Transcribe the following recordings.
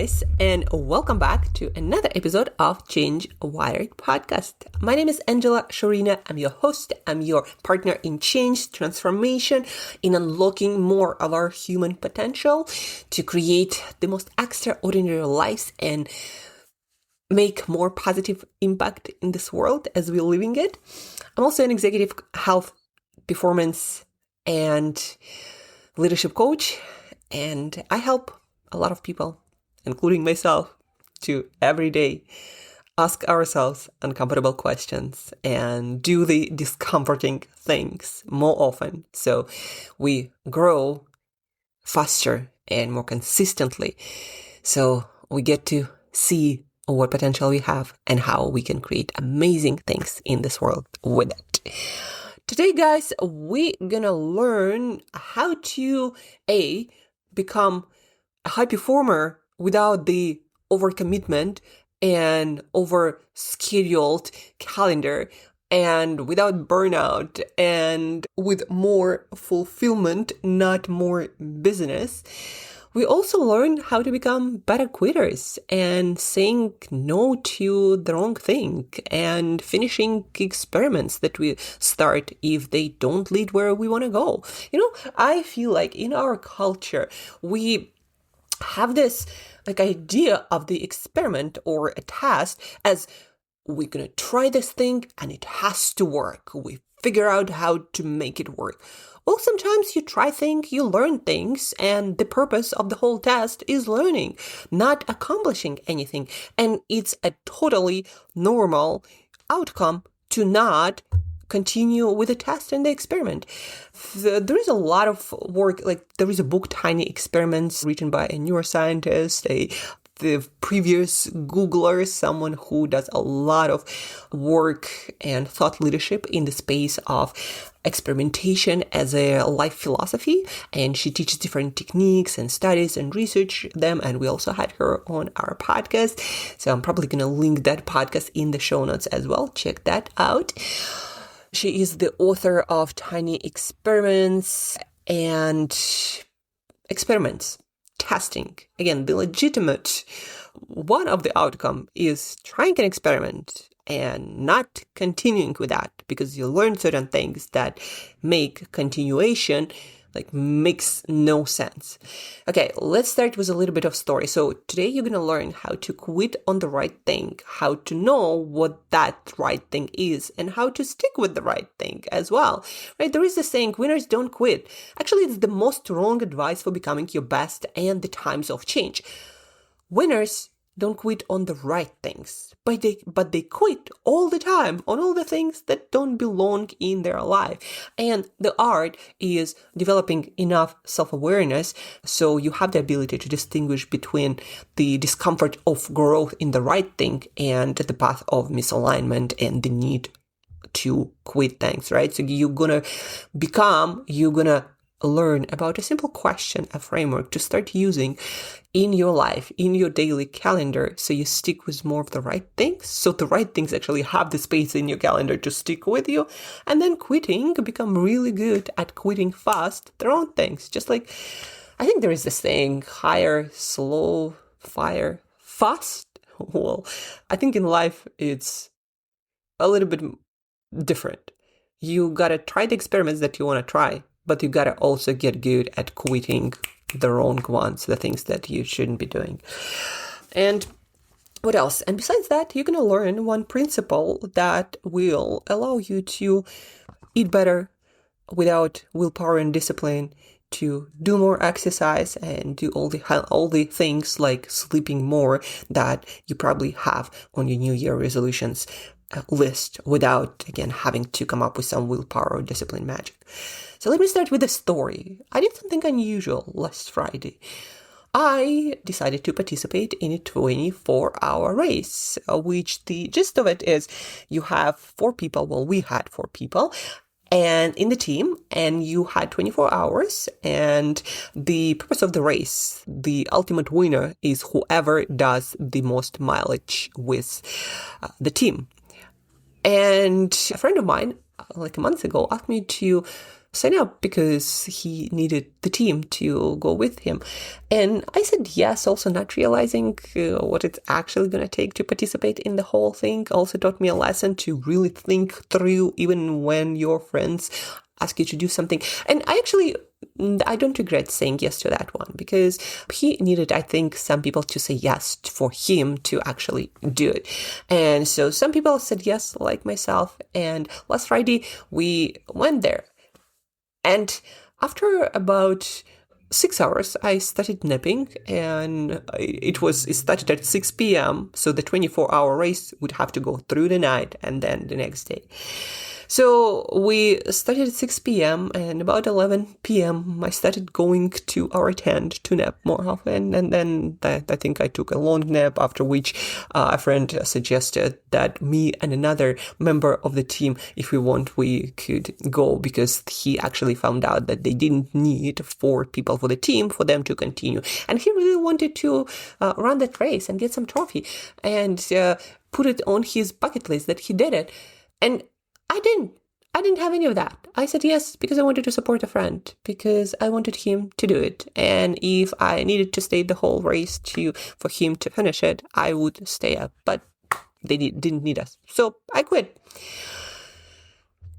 guys, and welcome back to another episode of Change Wired podcast. My name is Angela Shorina. I'm your host. I'm your partner in change, transformation, in unlocking more of our human potential to create the most extraordinary lives and make more positive impact in this world as we're living it. I'm also an executive health, performance, and leadership coach, and I help a lot of people, including myself, to every day ask ourselves uncomfortable questions and do the discomforting things more often so we grow faster and more consistently, so we get to see what potential we have and how we can create amazing things in this world with it. Today, guys, we're gonna learn how to become a high performer without the overcommitment and over-scheduled calendar, and without burnout, and with more fulfillment, not more business. We also learn how to become better quitters and saying no to the wrong thing and finishing experiments that we start if they don't lead where we want to go. I feel like in our culture, we have this idea of the experiment or a task as we're going to try this thing and it has to work. We figure out how to make it work. Well, sometimes you try things, you learn things, and the purpose of the whole test is learning, not accomplishing anything. And it's a totally normal outcome to not continue with the test and the experiment. There is a lot of work, there is a book, Tiny Experiments, written by a neuroscientist, the previous Googler, someone who does a lot of work and thought leadership in the space of experimentation as a life philosophy. And she teaches different techniques and studies and research them. And we also had her on our podcast. So I'm probably going to link that podcast in the show notes as well. Check that out. She is the author of Tiny Experiments and Experiments. Testing. Again, the legitimate one of the outcome is trying an experiment and not continuing with that because you learn certain things that make continuation makes no sense. Okay, let's start with a little bit of story. So today you're going to learn how to quit on the right thing, how to know what that right thing is, and how to stick with the right thing as well. Right? There is the saying, winners don't quit. Actually, it's the most wrong advice for becoming your best and the times of change. Winners don't quit on the right things, but they quit all the time on all the things that don't belong in their life. And the art is developing enough self-awareness so you have the ability to distinguish between the discomfort of growth in the right thing and the path of misalignment and the need to quit things, right? So you're gonna learn about a simple question, a framework to start using in your life, in your daily calendar, so you stick with more of the right things. So the right things actually have the space in your calendar to stick with you. And then become really good at quitting fast the wrong things. Just like, I think there is this saying, hire, slow, fire, fast. Well, I think in life, it's a little bit different. You gotta try the experiments that you want to try, but you gotta also get good at quitting the wrong ones, the things that you shouldn't be doing. And what else? And besides that, you're gonna learn one principle that will allow you to eat better without willpower and discipline, to do more exercise and do all the things like sleeping more that you probably have on your New Year resolutions list without, again, having to come up with some willpower or discipline magic. So let me start with a story. I did something unusual last Friday. I decided to participate in a 24-hour race, which the gist of it is you have 4 people. Well, we had 4 people and in the team, and you had 24 hours. And the purpose of the race, the ultimate winner, is whoever does the most mileage with the team. And a friend of mine like a month ago, asked me to sign up because he needed the team to go with him. And I said yes, also not realizing what it's actually going to take to participate in the whole thing. Also taught me a lesson to really think through, even when your friends ask you to do something. And I don't regret saying yes to that one, because he needed, I think, some people to say yes for him to actually do it. And so some people said yes, like myself. And last Friday, we went there. And after about 6 hours, I started napping, and it started at 6 p.m. So the 24-hour race would have to go through the night and then the next day. So we started at 6 p.m. and about 11 p.m. I started going to our tent to nap more often. And then I think I took a long nap, after which a friend suggested that me and another member of the team, if we want, we could go, because he actually found out that they didn't need 4 people for the team for them to continue. And he really wanted to run that race and get some trophy and put it on his bucket list that he did it. And I didn't have any of that. I said yes because I wanted to support a friend, because I wanted him to do it. And if I needed to stay the whole race for him to finish it, I would stay up. But they didn't need us. So I quit.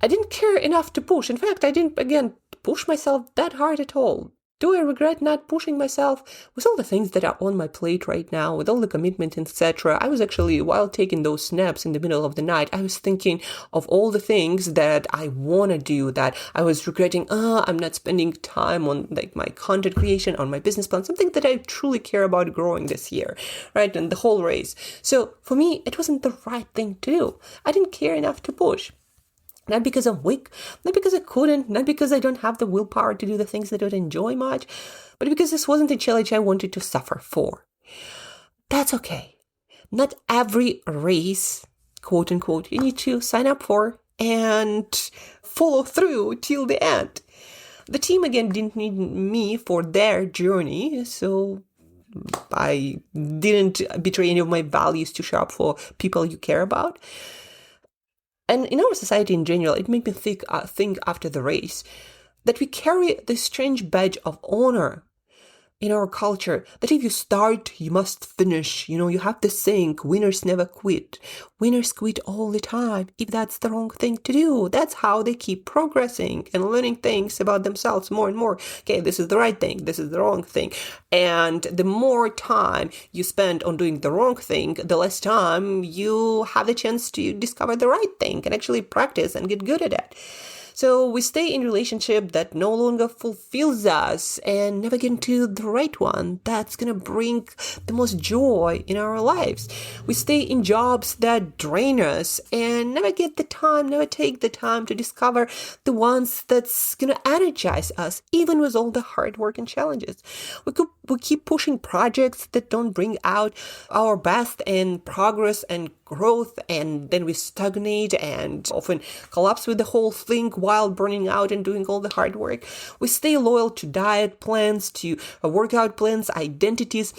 I didn't care enough to push. In fact, I didn't, again, push myself that hard at all. Do I regret not pushing myself? With all the things that are on my plate right now, with all the commitment, etc., I was actually, while taking those snaps in the middle of the night, I was thinking of all the things that I want to do, that I was regretting, I'm not spending time on like my content creation, on my business plan, something that I truly care about growing this year, right? And the whole race. So for me, it wasn't the right thing to do. I didn't care enough to push. Not because I'm weak, not because I couldn't, not because I don't have the willpower to do the things that I don't enjoy much, but because this wasn't a challenge I wanted to suffer for. That's okay. Not every race, quote unquote, you need to sign up for and follow through till the end. The team, again, didn't need me for their journey, so I didn't betray any of my values to show up for people you care about. And in our society in general, it made me think after the race that we carry this strange badge of honor in our culture, that if you start, you must finish. You have this saying, winners never quit. Winners quit all the time if that's the wrong thing to do. That's how they keep progressing and learning things about themselves more and more. Okay, this is the right thing. This is the wrong thing. And the more time you spend on doing the wrong thing, the less time you have the chance to discover the right thing and actually practice and get good at it. So we stay in relationship that no longer fulfills us and never get into the right one that's going to bring the most joy in our lives. We stay in jobs that drain us and never take the time to discover the ones that's going to energize us, even with all the hard work and challenges. We keep pushing projects that don't bring out our best and progress and growth, and then we stagnate and often collapse with the whole thing while burning out and doing all the hard work. We stay loyal to diet plans, to workout plans, identities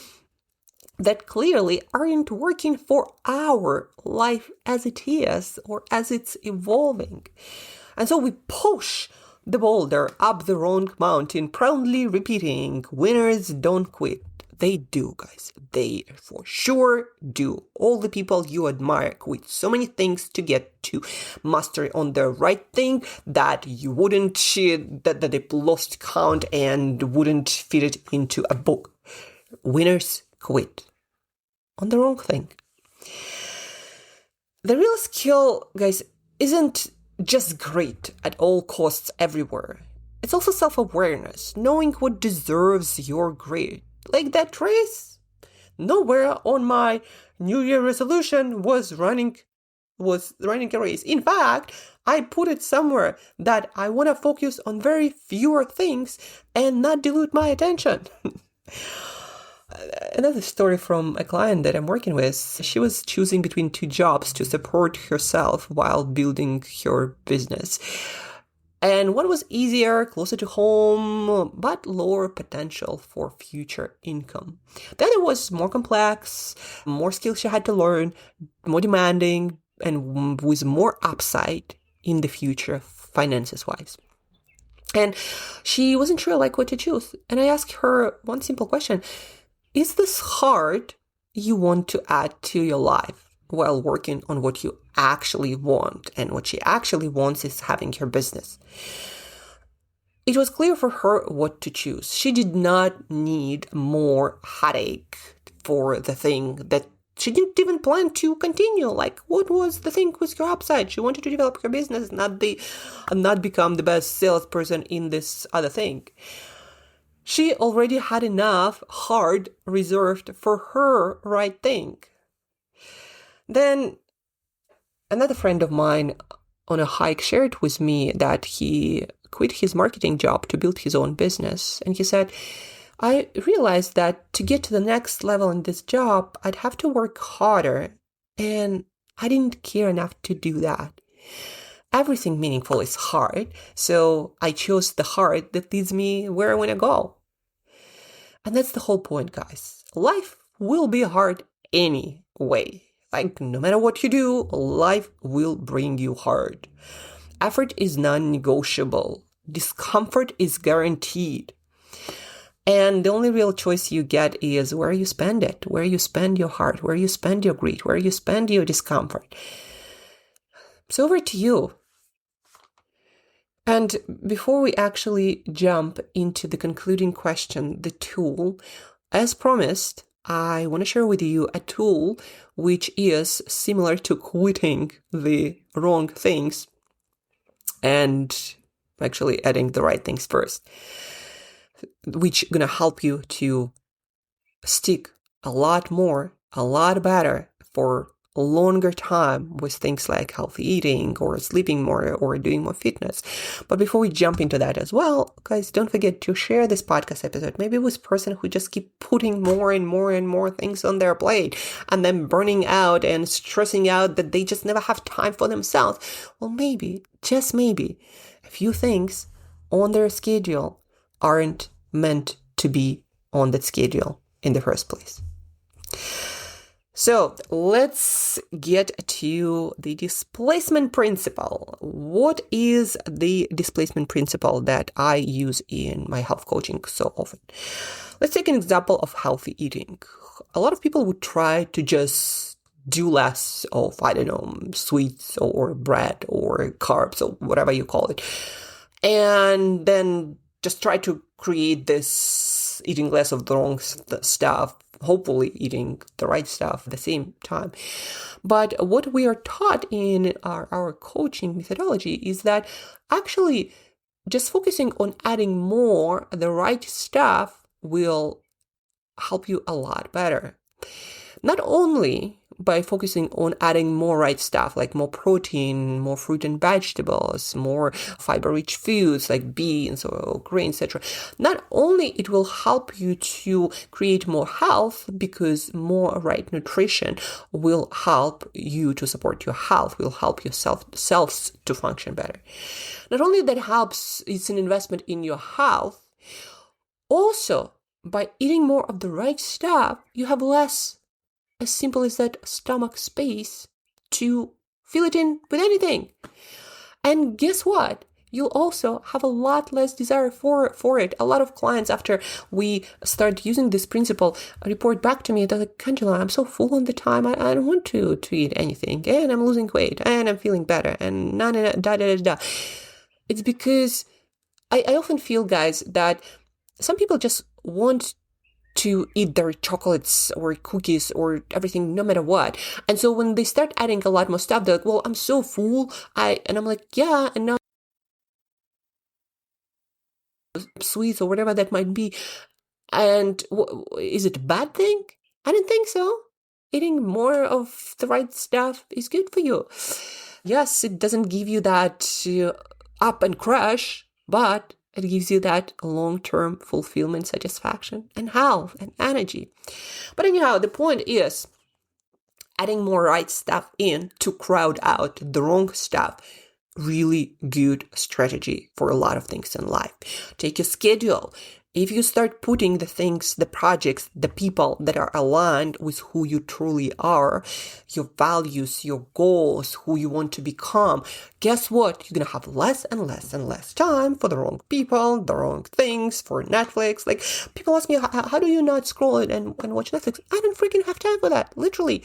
that clearly aren't working for our life as it is or as it's evolving. And so we push the boulder up the wrong mountain, proudly repeating, winners don't quit. They do, guys. They for sure do. All the people you admire quit so many things to get to mastery on the right thing that you wouldn't, that they've lost count and wouldn't fit it into a book. Winners quit on the wrong thing. The real skill, guys, isn't just great at all costs everywhere. It's also self-awareness, knowing what deserves your grade. Like that race, nowhere on my New Year resolution was running a race. In fact, I put it somewhere that I want to focus on very fewer things and not dilute my attention. Another story from a client that I'm working with. She was choosing between 2 jobs to support herself while building her business. And one was easier, closer to home, but lower potential for future income. The other was more complex, more skills she had to learn, more demanding, and with more upside, in the future, finances-wise. And she wasn't sure what to choose. And I asked her one simple question. Is this hard you want to add to your life while working on what you actually want? And what she actually wants is having her business. It was clear for her what to choose. She did not need more headache for the thing that she didn't even plan to continue. What was the thing with her upside? She wanted to develop her business, not become the best salesperson in this other thing. She already had enough hard reserved for her right thing. Then another friend of mine on a hike shared with me that he quit his marketing job to build his own business. And he said, I realized that to get to the next level in this job, I'd have to work harder. And I didn't care enough to do that. Everything meaningful is hard. So I chose the hard that leads me where I want to go. And that's the whole point, guys. Life will be hard anyway. No matter what you do, life will bring you hard. Effort is non-negotiable. Discomfort is guaranteed. And the only real choice you get is where you spend it, where you spend your heart, where you spend your greed, where you spend your discomfort. So over to you. And before we actually jump into the concluding question, the tool, as promised, I want to share with you a tool which is similar to quitting the wrong things and actually adding the right things first, which is going to help you to stick a lot more, a lot better for a longer time with things like healthy eating or sleeping more or doing more fitness. But before we jump into that as well, guys, don't forget to share this podcast episode, maybe with a person who just keep putting more and more and more things on their plate and then burning out and stressing out that they just never have time for themselves. Well, maybe, just maybe, a few things on their schedule aren't meant to be on that schedule in the first place. So let's get to the displacement principle. What is the displacement principle that I use in my health coaching so often? Let's take an example of healthy eating. A lot of people would try to just do less of, sweets or bread or carbs or whatever you call it. And then just try to create this eating less of the wrong stuff, hopefully eating the right stuff at the same time. But what we are taught in our coaching methodology is that actually just focusing on adding more the right stuff will help you a lot better. Not only by focusing on adding more right stuff, like more protein, more fruit and vegetables, more fiber-rich foods like beans or grains, etc. Not only it will help you to create more health, because more right nutrition will help you to support your health, will help your cells to function better. Not only that helps, it's an investment in your health. Also, by eating more of the right stuff, you have less, as simple as that, stomach space to fill it in with anything. And guess what? You'll also have a lot less desire for it. A lot of clients, after we start using this principle, report back to me, they're like, Angela, I'm so full all the time. I don't want to eat anything. And I'm losing weight. And I'm feeling better. And da. It's because I often feel, guys, that some people just want to eat their chocolates or cookies or everything, no matter what. And so when they start adding a lot more stuff, they're like, well, I'm so full. And I'm like, yeah, and now sweets or whatever that might be. And is it a bad thing? I don't think so. Eating more of the right stuff is good for you. Yes, it doesn't give you that up and crash, but it gives you that long-term fulfillment, satisfaction, and health and energy. But anyhow, the point is adding more right stuff in to crowd out the wrong stuff. Really good strategy for a lot of things in life. Take your schedule, If you start putting the things, the projects, the people that are aligned with who you truly are, your values, your goals, who you want to become, guess what? You're going to have less and less and less time for the wrong people, the wrong things, for Netflix. Like, people ask me, how do you not scroll it and watch Netflix? I don't freaking have time for that. Literally.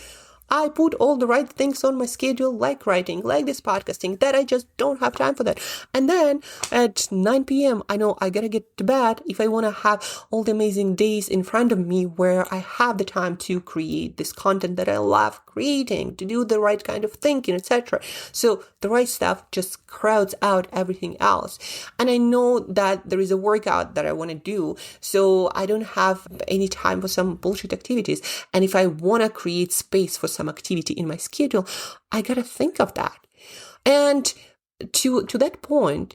I put all the right things on my schedule, like writing, like this podcasting, that I just don't have time for that. And then at 9 p.m., I know I gotta get to bed if I want to have all the amazing days in front of me where I have the time to create this content that I love creating, to do the right kind of thinking, etc. So the right stuff just crowds out everything else. And I know that there is a workout that I want to do, so I don't have any time for some bullshit activities. And if I want to create space for some activity in my schedule, I gotta think of that. And to that point,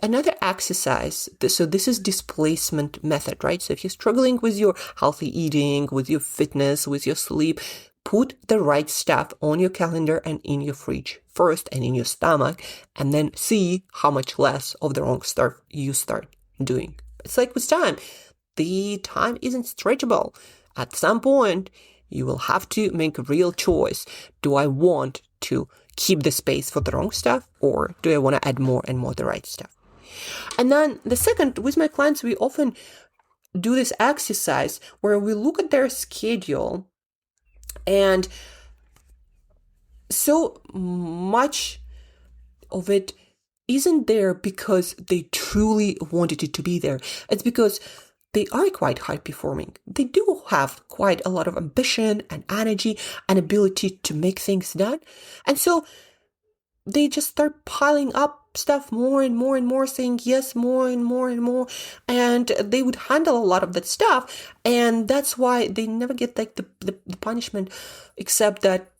another exercise, so this is displacement method, right? So if you're struggling with your healthy eating, with your fitness, with your sleep, put the right stuff on your calendar and in your fridge first and in your stomach, and then see how much less of the wrong stuff you start doing. It's like with time. The time isn't stretchable. At some point, you will have to make a real choice. Do I want to keep the space for the wrong stuff, or do I want to add more and more the right stuff? And then the second, with my clients, we often do this exercise where we look at their schedule, and so much of it isn't there because they truly wanted it to be there. It's because they are quite high performing. They do have quite a lot of ambition and energy and ability to make things done. And so they just start piling up stuff more and more and more, saying yes more and more and more. And they would handle a lot of that stuff. And that's why they never get like the punishment, except that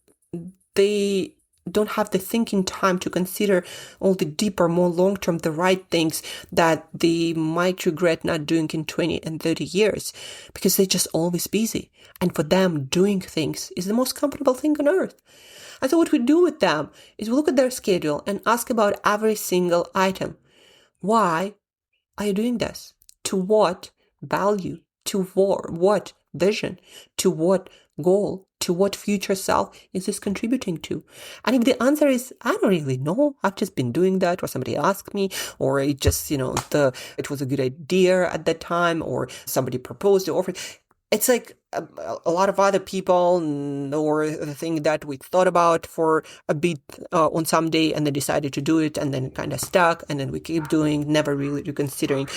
they don't have the thinking time to consider all the deeper, more long-term, the right things that they might regret not doing in 20 and 30 years, because they're just always busy. And for them, doing things is the most comfortable thing on earth. And so what we do with them is we look at their schedule and ask about every single item. Why are you doing this? To what value? To what vision? To what goal? To what future self is this contributing to? And if the answer is, I don't really know, I've just been doing that, or somebody asked me, or it just, it was a good idea at that time, or somebody proposed or offered. It's like a lot of other people, or the thing that we thought about for a bit on some day and then decided to do it and then kind of stuck, and then we keep doing, never really reconsidering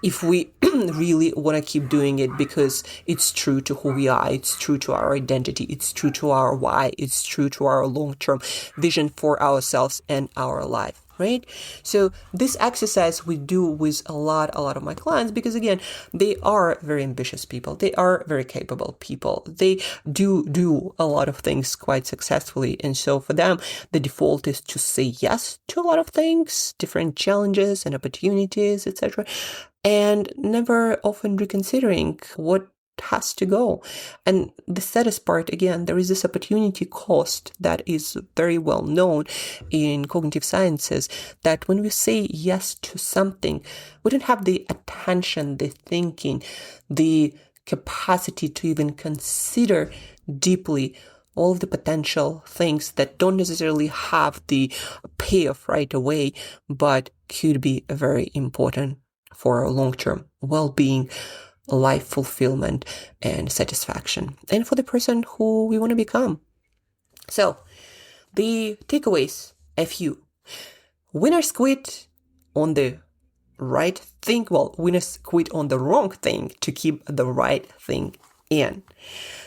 if we really want to keep doing it because it's true to who we are, it's true to our identity, it's true to our why, it's true to our long-term vision for ourselves and our life. Right? So this exercise we do with a lot of my clients, because again, they are very ambitious people. They are very capable people. They do a lot of things quite successfully. And so for them, the default is to say yes to a lot of things, different challenges and opportunities, etc. And never often reconsidering what has to go. And the saddest part, again, there is this opportunity cost that is very well known in cognitive sciences, that when we say yes to something, we don't have the attention, the thinking, the capacity to even consider deeply all of the potential things that don't necessarily have the payoff right away, but could be very important for our long-term well-being, life fulfillment, and satisfaction, and for the person who we want to become. So, the takeaways, a few. Winners quit on the right thing. Well, winners quit on the wrong thing to keep the right thing in.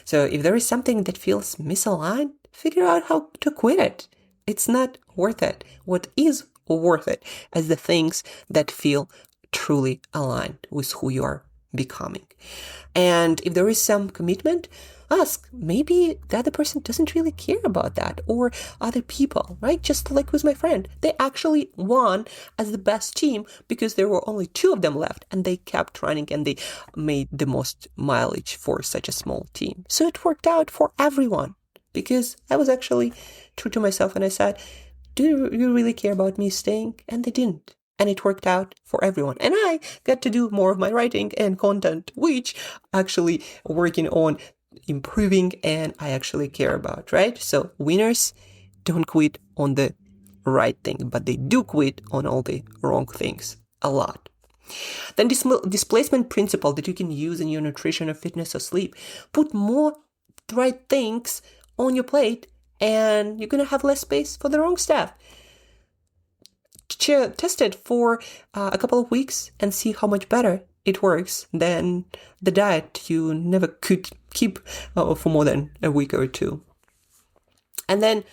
So, if there is something that feels misaligned, figure out how to quit it. It's not worth it. What is worth it is the things that feel truly aligned with who you are becoming. And if there is some commitment, ask, maybe the other person doesn't really care about that, or other people, right? Just like with my friend, they actually won as the best team because there were only 2 of them left, and they kept running and they made the most mileage for such a small team. So it worked out for everyone because I was actually true to myself and I said, do you really care about me staying? And they didn't. and it worked out for everyone. And I got to do more of my writing and content, which actually working on improving and I actually care about, right? So winners don't quit on the right thing, but they do quit on all the wrong things a lot. Then displacement principle that you can use in your nutrition or fitness or sleep. Put more right things on your plate and you're going to have less space for the wrong stuff. Test it for a couple of weeks and see how much better it works than the diet you never could keep for more than a week or two. And then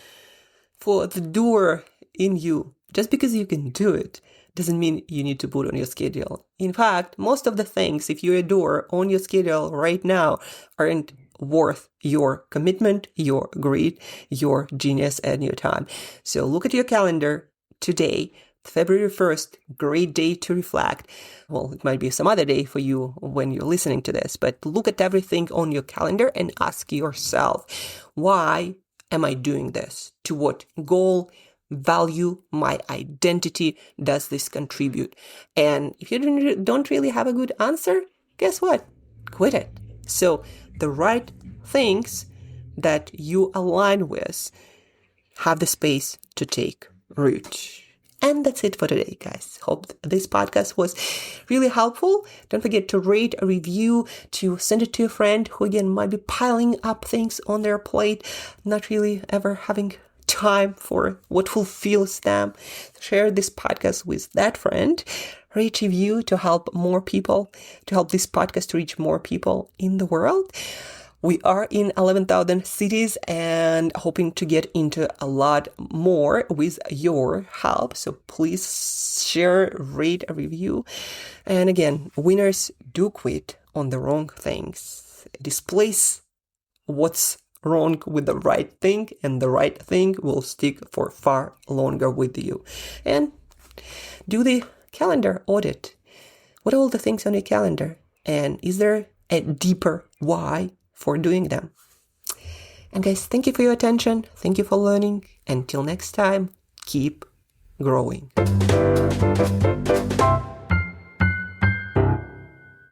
for the doer in you, just because you can do it doesn't mean you need to put on your schedule. In fact, most of the things, if you're a doer on your schedule right now, aren't worth your commitment, your grit, your genius, and your time. So look at your calendar today, February 1st, great day to reflect. Well, it might be some other day for you when you're listening to this, but look at everything on your calendar and ask yourself, why am I doing this? To what goal, value, my identity does this contribute? And if you don't really have a good answer, guess what? Quit it. So the right things that you align with have the space to take root. And that's it for today, guys. Hope this podcast was really helpful. Don't forget to rate, a review, to send it to a friend who, again, might be piling up things on their plate, not really ever having time for what fulfills them. Share this podcast with that friend. Rate, review to help more people, to help this podcast reach more people in the world. We are in 11,000 cities and hoping to get into a lot more with your help. So please share, rate, a review. And again, winners do quit on the wrong things. Displace what's wrong with the right thing, and the right thing will stick for far longer with you. And do the calendar audit. What are all the things on your calendar? And is there a deeper why for doing them? And guys, thank you for your attention. Thank you for learning. Until next time, keep growing.